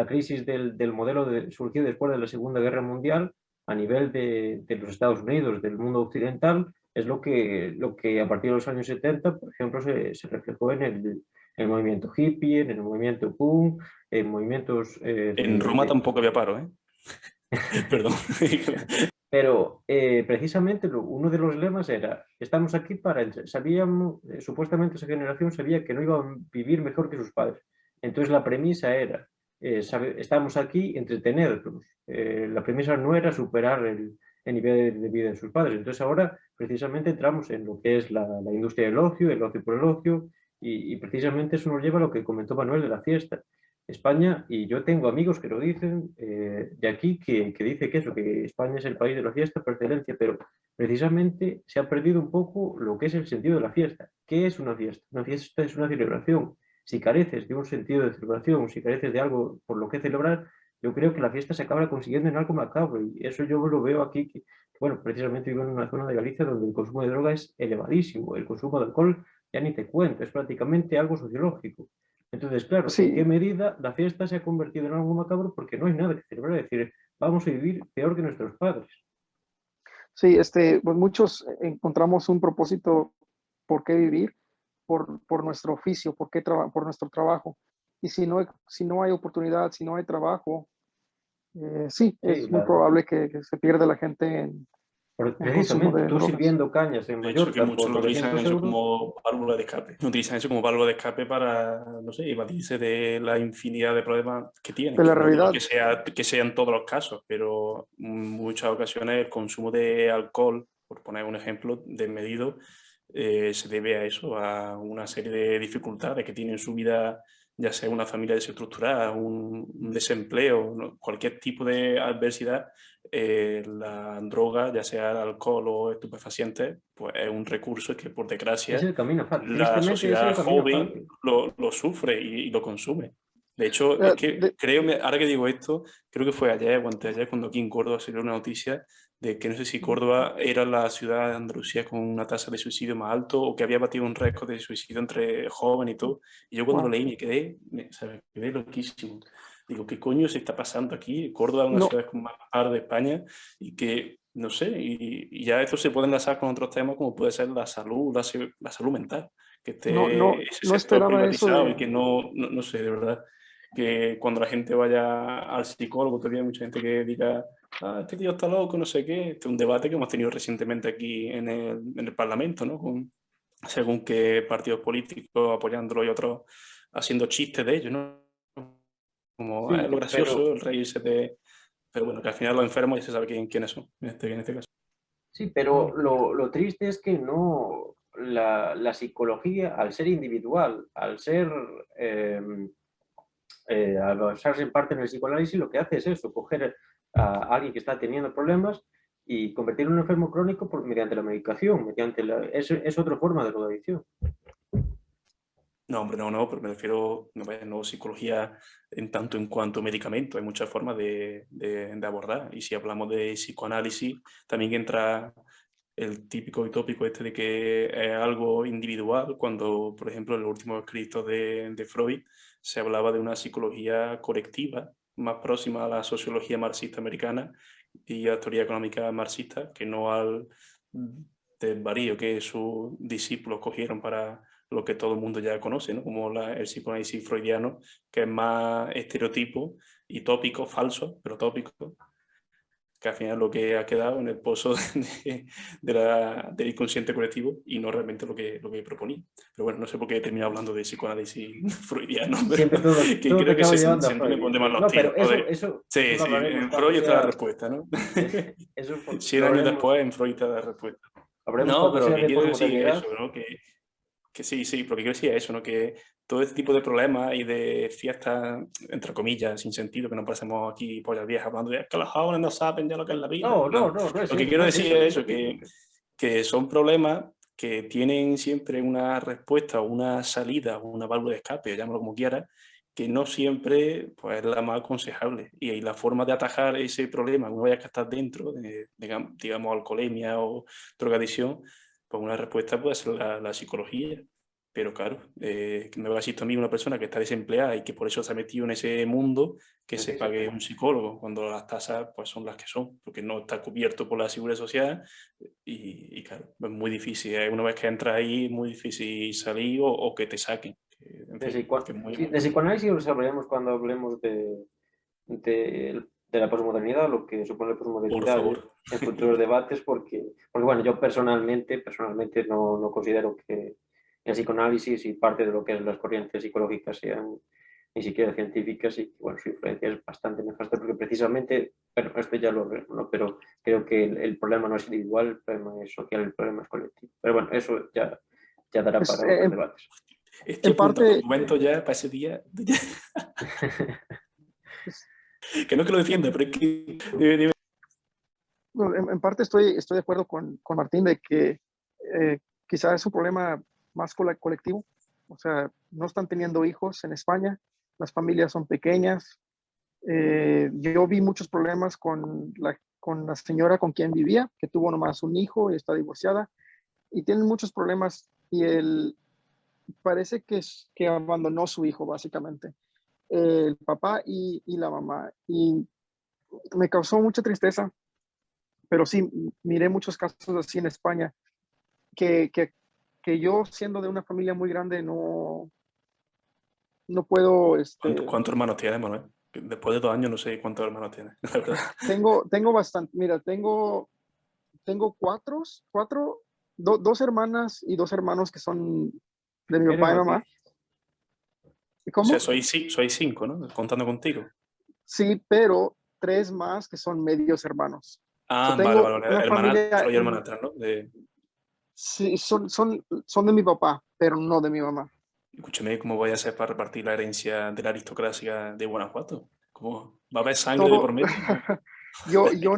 crisis del modelo surgido después de la Segunda Guerra Mundial a nivel de los Estados Unidos, del mundo occidental, es lo que a partir de los años 70, por ejemplo, se reflejó en el movimiento hippie, en el movimiento punk, en movimientos En Roma tampoco había paro, ¿eh? Perdón. Pero precisamente uno de los lemas era, estamos aquí sabíamos, supuestamente esa generación sabía que no iba a vivir mejor que sus padres. Entonces la premisa era, estamos aquí entretenerlos. La premisa no era superar el nivel de vida de sus padres. Entonces ahora precisamente entramos en lo que es la industria del ocio, el ocio por el ocio, y precisamente eso nos lleva a lo que comentó Manuel de la fiesta. España, y yo tengo amigos que lo dicen de aquí, que dice que eso, que España es el país de la fiesta por excelencia, pero precisamente se ha perdido un poco lo que es el sentido de la fiesta. ¿Qué es una fiesta? Una fiesta es una celebración. Si careces de un sentido de celebración, si careces de algo por lo que celebrar, yo creo que la fiesta se acaba consiguiendo en algo macabro, y eso yo lo veo aquí, bueno, precisamente vivo en una zona de Galicia donde el consumo de droga es elevadísimo, el consumo de alcohol ya ni te cuento, es prácticamente algo sociológico. Entonces, claro, ¿en qué Sí, medida la fiesta se ha convertido en algo macabro? Porque no hay nada que celebrar, es decir, vamos a vivir peor que nuestros padres. sí, pues muchos encontramos un propósito por qué vivir, por nuestro oficio, por nuestro trabajo. Y si no hay oportunidad, si no hay trabajo, sí, Sí, es muy probable que se pierda la gente en consumo precisamente, de tú drogas. sirviendo cañas en De hecho, que Mallorca muchos por lo utilizan 900 eso euros, como válvula de escape. Utilizan eso como válvula de escape para, no sé, evadirse de la infinidad de problemas que tienen. De la Que no digo realidad, que sea en todos los casos, pero en muchas ocasiones el consumo de alcohol, por poner un ejemplo desmedido, se debe a eso, a una serie de dificultades que tiene en su vida, ya sea una familia desestructurada, un desempleo, ¿no? Cualquier tipo de adversidad. La droga, ya sea el alcohol o estupefacientes, pues es un recurso que por es desgracia el camino fácil. la Tristemente es sociedad el camino joven fácil. lo sufre y lo consume. De hecho, es eh, que de- creo, ahora que digo esto, creo que fue ayer o anteayer cuando aquí en Córdoba salió una noticia de que no sé si Córdoba era la ciudad de Andalucía con una tasa de suicidio más alto o que había batido un récord de suicidio entre jóvenes y todo. Y yo cuando lo wow. leí o sea, me quedé loquísimo. Digo, ¿qué coño se está pasando aquí? Córdoba es una No, ciudad con más par de España y que, no sé, y ya esto se puede enlazar con otros temas como puede ser la salud, la salud mental, que no, esté no, ese no sector esperaba eso privatizado y de, que no sé, de verdad, que cuando la gente vaya al psicólogo, todavía hay mucha gente que diga, este tío está loco, no sé qué. Este es un debate que hemos tenido recientemente aquí en el Parlamento, ¿no? Según qué partidos políticos apoyándolo y otros haciendo chistes de ellos, ¿no? Como es Sí, lo gracioso, el reírse de... Pero bueno, que al final los enfermos ya se sabe quiénes son, en este caso. sí, pero lo triste es que no, la psicología, al ser individual, eh, al basarse en parte en el psicoanálisis, lo que hace es eso, coger a alguien que está teniendo problemas y convertirlo en un enfermo crónico mediante la medicación, es otra forma de drogadicción. No, hombre, no, pero me refiero, no psicología en tanto en cuanto medicamento, hay muchas formas de abordar. Y si hablamos de psicoanálisis, también entra el típico y tópico este de que es algo individual, cuando, por ejemplo, en los últimos escritos de Freud se hablaba de una psicología colectiva, más próxima a la sociología marxista americana y a la teoría económica marxista, que no al desvarío que sus discípulos cogieron para lo que todo el mundo ya conoce, ¿no? Como el psicoanálisis freudiano, que es más estereotipo y tópico, falso, pero tópico, que al final lo que ha quedado en el pozo del inconsciente colectivo y no realmente lo que proponía. Pero bueno, no sé por qué he terminado hablando de psicoanálisis freudiano, Siempre pero todo, que todo te creo que acaba se llevando a siempre me Freud. pone mal los No, tiros. pero Joder. eso Sí, lo sí, hablaremos en cuando Freud está la sea, respuesta, ¿no? eso 100 lo años haremos, después en Freud está la respuesta. hablaremos No, cuando pero lo sea que de quiero decir es posmodernidad. eso, ¿no? Que sí, porque quiero decir eso, ¿no? Que todo este tipo de problemas y de fiestas, entre comillas, sin sentido, que no pasemos aquí pollas viejas hablando de "Es que los jóvenes no saben ya lo que es la vida". No, no, No, no, lo que quiero no es decir eso, es es eso, decir, que son problemas que tienen siempre una respuesta, una salida, una válvula de escape, o llámalo como quieras, que no siempre pues, es la más aconsejable. Y la forma de atajar ese problema, una vez que estás dentro, digamos, alcoholemia o drogadicción, pues una respuesta puede ser la psicología. Pero claro, que me va a decir a mí una persona que está desempleada y que por eso se ha metido en ese mundo, que se pague un psicólogo, cuando las tasas pues, son las que son, porque no está cubierto por la seguridad social y claro, es muy difícil. Una vez que entras ahí, es muy difícil salir o que te saquen. En De, fin, que es muy... sí, de psicoanálisis lo sabremos cuando hablemos de la posmodernidad, lo que supone la Por posmodernidad favor. en futuros debates, porque bueno, yo personalmente no considero que el psicoanálisis y parte de lo que es las corrientes psicológicas sean ni siquiera científicas y bueno, su influencia es bastante nefasta porque precisamente, bueno, esto ya lo vemos, ¿no? Pero creo que el problema no es individual, el problema es social, el problema es colectivo. Pero bueno, eso ya dará Pues, para otros debates. Estoy en apuntando parte, documentos ya para ese día. pues, Que no que lo defienda, pero es que... bueno, en parte estoy de acuerdo con Martín de que quizás es un problema más colectivo. O sea, no están teniendo hijos en España, las familias son pequeñas. Yo vi muchos problemas con la señora con quien vivía, que tuvo nomás un hijo y está divorciada, y tienen muchos problemas y él parece que abandonó su hijo básicamente, el papá y la mamá. Y me causó mucha tristeza, pero sí, miré muchos casos así en España, que, que, que yo siendo de una familia muy grande no puedo, ¿Cuántos hermanos tienes, Manuel? Después de 2 años no sé cuántos hermanos tienes, la verdad. tengo bastante, mira, tengo dos hermanas y dos hermanos que son de mi Pero papá y Martín, mamá. ¿Y O sea, cómo? sois 5, ¿no? Contando contigo. Sí, pero tres más que son medios hermanos. O sea, Ah, vale, tengo vale, vale. una familia, Hermanastro y hermanastras, ¿no? sí, son de mi papá, pero no de mi mamá. Escúchame, ¿cómo voy a hacer para repartir la herencia de la aristocracia de Guanajuato? ¿Cómo? ¿Va a haber sangre de Todo, por medio?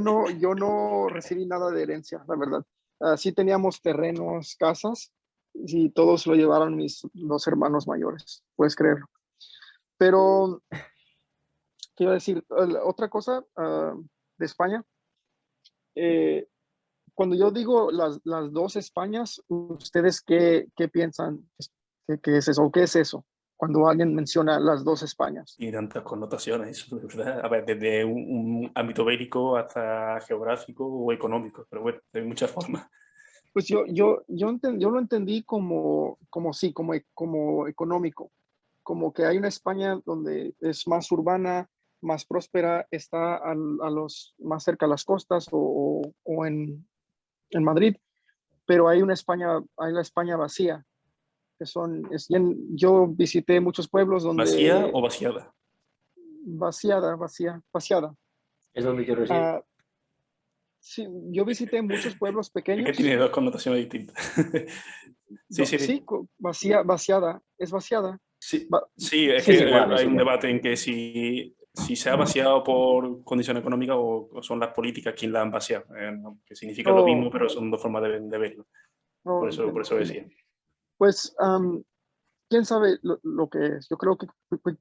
¿No? yo no recibí nada de herencia, la verdad. Sí teníamos terrenos, casas, y todos lo llevaron mis dos hermanos mayores, puedes creerlo. Pero, ¿qué iba a decir? Otra cosa de España, eh, cuando yo digo las dos Españas, ¿ustedes qué piensan? ¿Qué es eso? ¿O qué es eso? Cuando alguien menciona las dos Españas. Y tantas connotaciones, eso, de verdad. A ver, desde un ámbito bélico hasta geográfico o económico, pero bueno, de muchas formas. Pues yo lo entendí sí, como económico, como que hay una España donde es más urbana, más próspera, está más cerca a las costas o en Madrid, pero hay la España vacía, yo visité muchos pueblos ¿Vacía donde o vaciada? vaciada. es donde yo resido. Ah, sí, yo visité muchos pueblos Es que tiene pequeños, dos connotaciones distintas. Sí, sí. sí, vaciada, es vaciada. Sí, Va- sí, es Sí, es que igual, es hay un igual. debate en que si se ha vaciado por condición económica o son las políticas quienes la han vaciado, ¿no? Que significa lo mismo, Oh, pero son dos formas de verlo. oh, Por entiendo, eso entiendo. decía. Pues, quién sabe lo que es. Yo creo que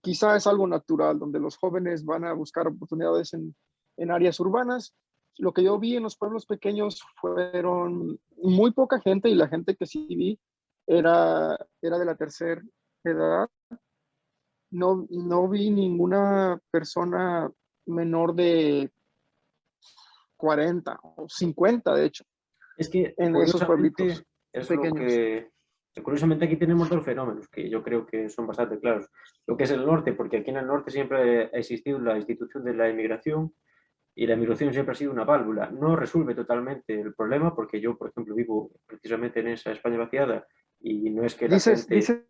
quizá es algo natural, donde los jóvenes van a buscar oportunidades en áreas urbanas. Lo que yo vi en los pueblos pequeños fueron muy poca gente y la gente que sí vi era de la tercera edad. No vi ninguna persona menor de 40 o 50, de hecho, Es que en esos pueblitos curiosamente es lo pequeños. que... Curiosamente aquí tenemos dos fenómenos que yo creo que son bastante claros. Lo que es el norte, porque aquí en el norte siempre ha existido la institución de la inmigración y la inmigración siempre ha sido una válvula. No resuelve totalmente el problema porque yo, por ejemplo, vivo precisamente en esa España vaciada y no es que la gente... Dices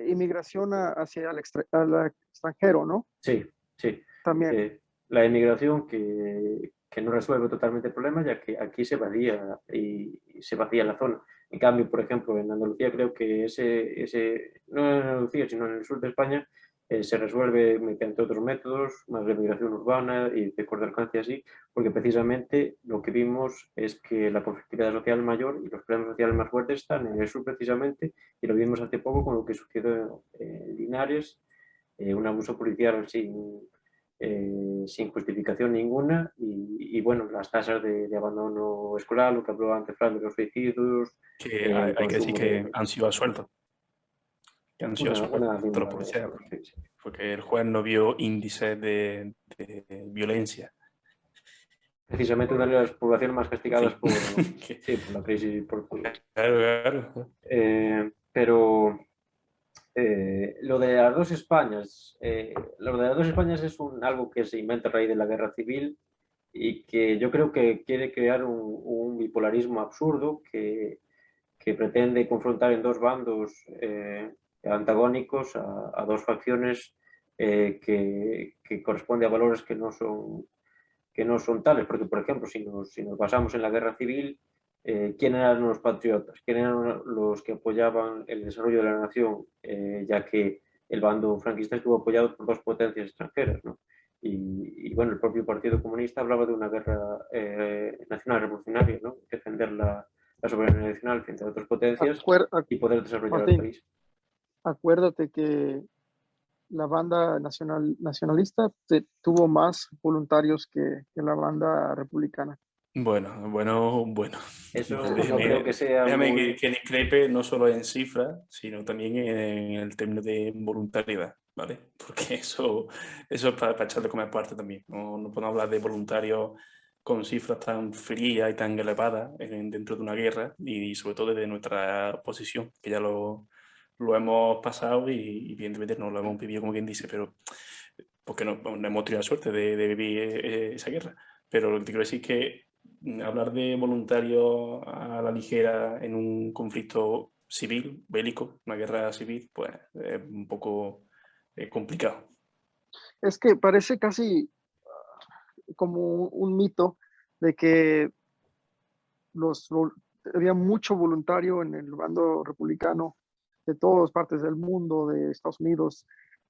inmigración hacia al extranjero, ¿no? Sí, sí. También. La inmigración que no resuelve totalmente el problema, ya que aquí se vacía y se vacía la zona. En cambio, por ejemplo, en Andalucía creo que no en Andalucía, sino en el sur de España, se resuelve mediante otros métodos, más de migración urbana y de corto alcance y así, porque precisamente lo que vimos es que la conflictividad social mayor y los problemas sociales más fuertes están en el sur precisamente, y lo vimos hace poco con lo que sucedió en Linares un abuso policial sin justificación ninguna y bueno, las tasas de abandono escolar, lo que habló antes Fran de los suicidios, Que el hay que decir consumo que de han sido absueltos. Que han sido una absueltos los barbaridad, policías. sí, sí. Porque el juez no vio índices de violencia. Precisamente una de las poblaciones más En castigadas fin. sí, por la crisis. Claro. Pero lo de las dos Españas, es algo que se inventa a raíz de la guerra civil y que yo creo que quiere crear un bipolarismo absurdo que pretende confrontar en dos bandos antagónicos a dos facciones que corresponde a valores que no son tales, porque por ejemplo, si nos basamos en la guerra civil, ¿quién eran los patriotas? ¿Quién eran los que apoyaban el desarrollo de la nación? Ya que el bando franquista estuvo apoyado por dos potencias extranjeras, ¿no? Y, bueno, el propio Partido Comunista hablaba de una guerra nacional revolucionaria, ¿no? Defender la soberanía nacional frente a otras potencias y poder desarrollar el Martín, país. acuérdate que la banda nacionalista tuvo más voluntarios que la banda republicana. Bueno. Eso no creo Déjame, que sea déjame muy... que discrepe no solo en cifras, sino también en el término de voluntariedad, ¿vale? Porque eso es para echarle como parte también. No podemos hablar de voluntarios con cifras tan frías y tan elevadas dentro de una guerra y sobre todo desde nuestra posición, que ya lo hemos pasado y evidentemente no lo hemos vivido como quien dice, pero porque no hemos tenido la suerte de vivir esa guerra. Pero lo que te quiero decir es que hablar de voluntarios a la ligera en un conflicto civil, bélico, una guerra civil, pues es un poco complicado. Es que parece casi como un mito de que había mucho voluntario en el bando republicano de todas partes del mundo, de Estados Unidos,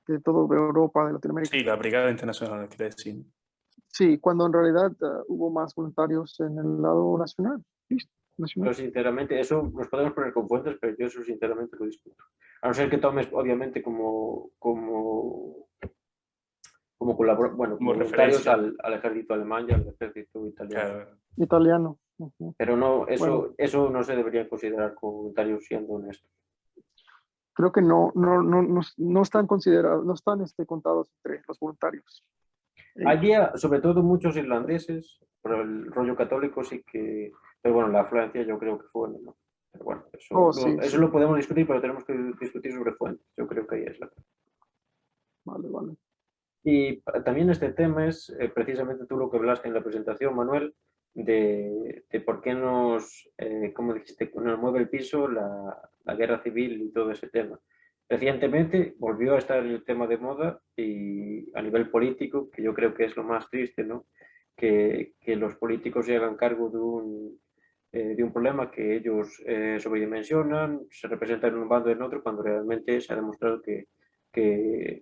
de toda Europa, de Latinoamérica. Sí, la Brigada Internacional, quiere decir. Sí, cuando en realidad hubo más voluntarios en el lado nacional. Listo, nacional. Yo sinceramente, eso nos podemos poner con fuentes, pero yo eso sinceramente lo discuto. A no ser que tomes, obviamente, como Como voluntarios referencia, al ejército alemán y al ejército italiano. claro. Italiano. Uh-huh. Pero no, Bueno, eso no se debería considerar como voluntarios siendo honestos. creo que no están considerados, no están contados entre los voluntarios. Había, sobre todo, muchos irlandeses, por el rollo católico sí que, pero bueno, la afluencia yo creo que fue, ¿no? Pero bueno, Oh, sí, eso sí. lo podemos discutir, pero tenemos que discutir sobre fuentes. Yo creo que ahí es la... Vale. Y también este tema es precisamente tú lo que hablaste en la presentación, Manuel, de por qué como dijiste, nos mueve el piso la guerra civil y todo ese tema. Recientemente volvió a estar el tema de moda y a nivel político, que yo creo que es lo más triste, ¿no? Que los políticos se hagan cargo de un problema que ellos sobredimensionan, se representan en un bando o en otro, cuando realmente se ha demostrado que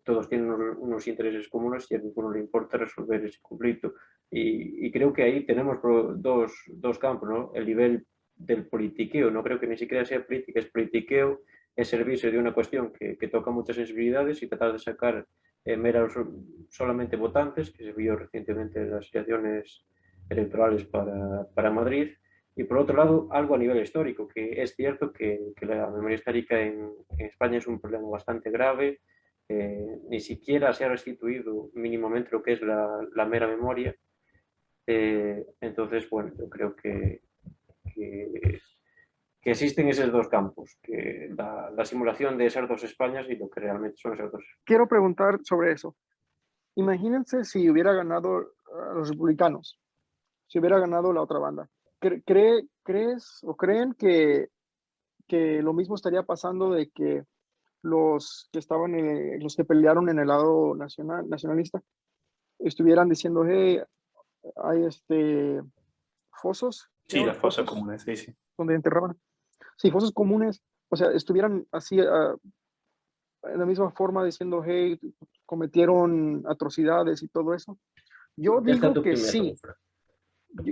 todos tienen unos intereses comunes y a ninguno le importa resolver ese conflicto. Y creo que ahí tenemos dos campos, ¿no? El nivel del politiqueo, no creo que ni siquiera sea política, es politiqueo, es servirse de una cuestión que toca muchas sensibilidades y tratar de sacar solamente votantes, que se vio recientemente en las situaciones electorales para Madrid. Y por otro lado, algo a nivel histórico, que es cierto que la memoria histórica en España es un problema bastante grave, ni siquiera se ha restituido mínimamente lo que es la mera memoria. Entonces, bueno, yo creo que, que existen esos dos campos, que la simulación de esas dos Españas y lo que realmente son esas dos. Quiero preguntar sobre eso. Imagínense si hubiera ganado los republicanos, si hubiera ganado la otra banda. ¿Crees o creen que lo mismo estaría pasando de que los que los que pelearon en el lado nacionalista estuvieran diciendo, hey, hay fosos, Sí, las fosas fosos comunes, sí. donde enterraban? Sí, fosos comunes, o sea, estuvieran así de la misma forma diciendo, hey, cometieron atrocidades y todo eso. Yo Ya está digo tu que primer sí.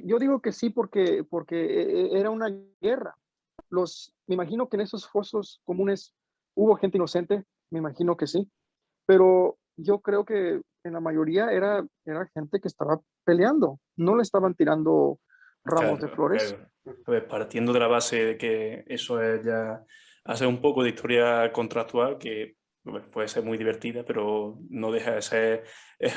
Yo digo que sí porque era una guerra. Me imagino que en esos fosos comunes hubo gente inocente, me imagino que sí, pero yo creo que en la mayoría era gente que estaba peleando, no le estaban tirando ramos de Claro, flores. claro. A ver, partiendo de la base de que eso es ya hace un poco de historia contractual que bueno, puede ser muy divertida, pero no deja de ser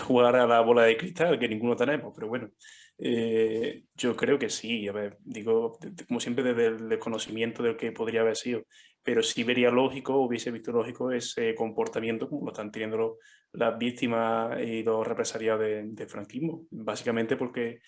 jugar a la bola de cristal que ninguno tenemos. Pero bueno, yo creo que sí. A ver, digo, como siempre desde el desconocimiento de lo que podría haber sido, pero sí vería lógico, hubiese visto lógico ese comportamiento como lo están teniendo las víctimas y los represaliados de franquismo. Básicamente porque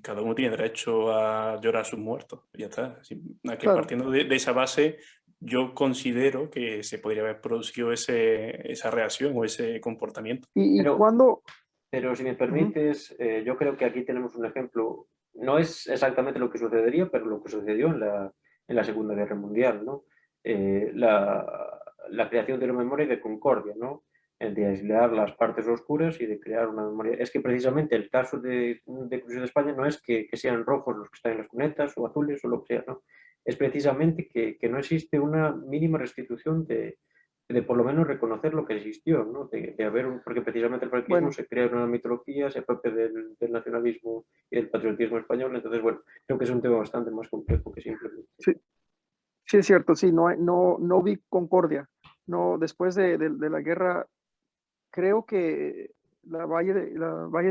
cada uno tiene derecho a llorar a sus muertos, y ya está. Que Claro. partiendo de esa base, yo considero que se podría haber producido esa reacción o ese comportamiento. Y Pero, cuando, pero si me ujú, permites, yo creo que aquí tenemos un ejemplo, no es exactamente lo que sucedería, pero lo que sucedió en la Segunda Guerra Mundial, ¿no? La creación de la memoria de concordia, ¿no? El de aislar las partes oscuras y de crear una memoria. Es que precisamente el caso de Cruz de España no es que sean rojos los que están en las cunetas o azules o lo que sea, ¿no? Es precisamente que no existe una mínima restitución de por lo menos reconocer lo que existió, ¿no? De haber porque precisamente el franquismo bueno, se crea una mitología, se apropia del nacionalismo y del patriotismo español, entonces, bueno, creo que es un tema bastante más complejo que simplemente. sí, sí es cierto, sí, no vi concordia. No, después de la guerra, creo que la Valle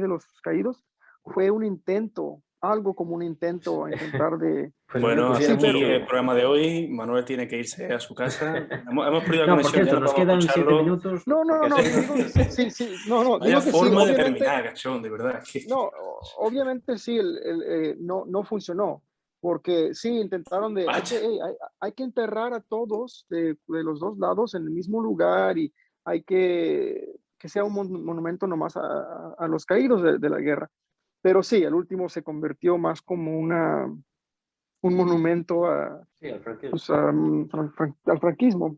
de los Caídos fue un intento, algo como un intento a intentar de... Pues no le Bueno, hasta pusieron Sí, aquí pero el mucho. programa de hoy. Manuel tiene que irse a su casa. Hemos perdido la No, por conexión, ya cierto, no nos podemos quedan 7 escucharlo. minutos, no, porque no, así... digo, sí, sí, no, Vaya digo que sí, forma de obviamente, terminar, gachón, de verdad. no, obviamente sí, no funcionó, porque sí, intentaron de, Vaya. hay que enterrar a todos de los dos lados en el mismo lugar y hay que sea un monumento nomás a los caídos de la guerra. Pero sí, el último se convirtió más como un monumento Sí, al franquismo. pues, al franquismo.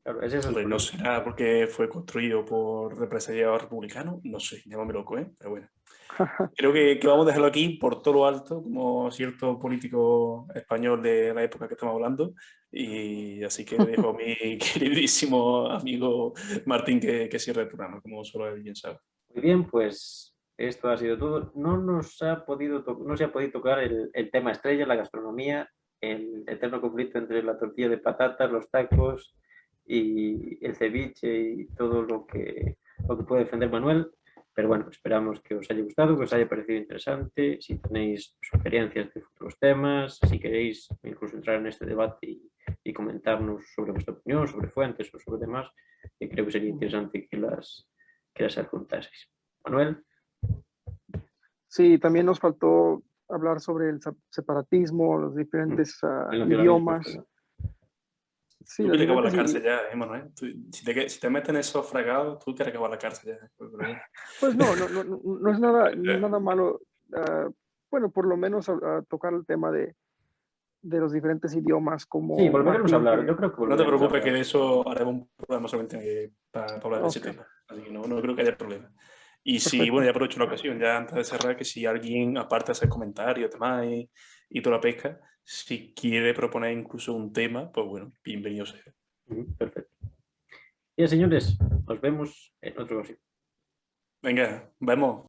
Claro, ese es el Hombre, no problema. será porque fue construido por represaliados republicanos, no sé, llámame loco, ¿eh? Pero bueno. Creo que vamos a dejarlo aquí por todo lo alto, como cierto político español de la época que estamos hablando. Y así que dejo a mi queridísimo amigo Martín que cierre el programa, como solo él bien sabe. Muy bien, pues esto ha sido todo. No se ha podido tocar el tema estrella, la gastronomía, el eterno conflicto entre la tortilla de patatas, los tacos y el ceviche y todo lo que puede defender Manuel. Pero bueno, esperamos que os haya gustado, que os haya parecido interesante. Si tenéis sugerencias de futuros temas, si queréis incluso entrar en este debate y comentarnos sobre vuestra opinión, sobre fuentes o sobre demás, creo que sería interesante que las adjuntaseis. Manuel. Sí, también nos faltó hablar sobre el separatismo, los diferentes El nacionalismo idiomas. español. Sí, Tú las quieres acabar la diferentes. cárcel ya, Manuel. Si te meten esos fregados, tú quieres acabar la cárcel ya. Pero bueno. Pues no es nada malo. Bueno, por lo menos a tocar el tema de los diferentes idiomas, Sí, como volveremos a Martín, hablar. que. Yo creo que No te volveremos a preocupes que hablar. de eso haremos un programa solamente para hablar de ese Ok, tema. Así que no creo que haya problema. Y si, bueno, perfecto. ya aprovecho la ocasión, ya antes de cerrar, que si alguien, aparte de hacer comentarios, demás y toda la pesca, si quiere proponer incluso un tema, pues bueno, bienvenido sea. Perfecto. Bien, señores, nos vemos en otro ocasión. Venga, vemos.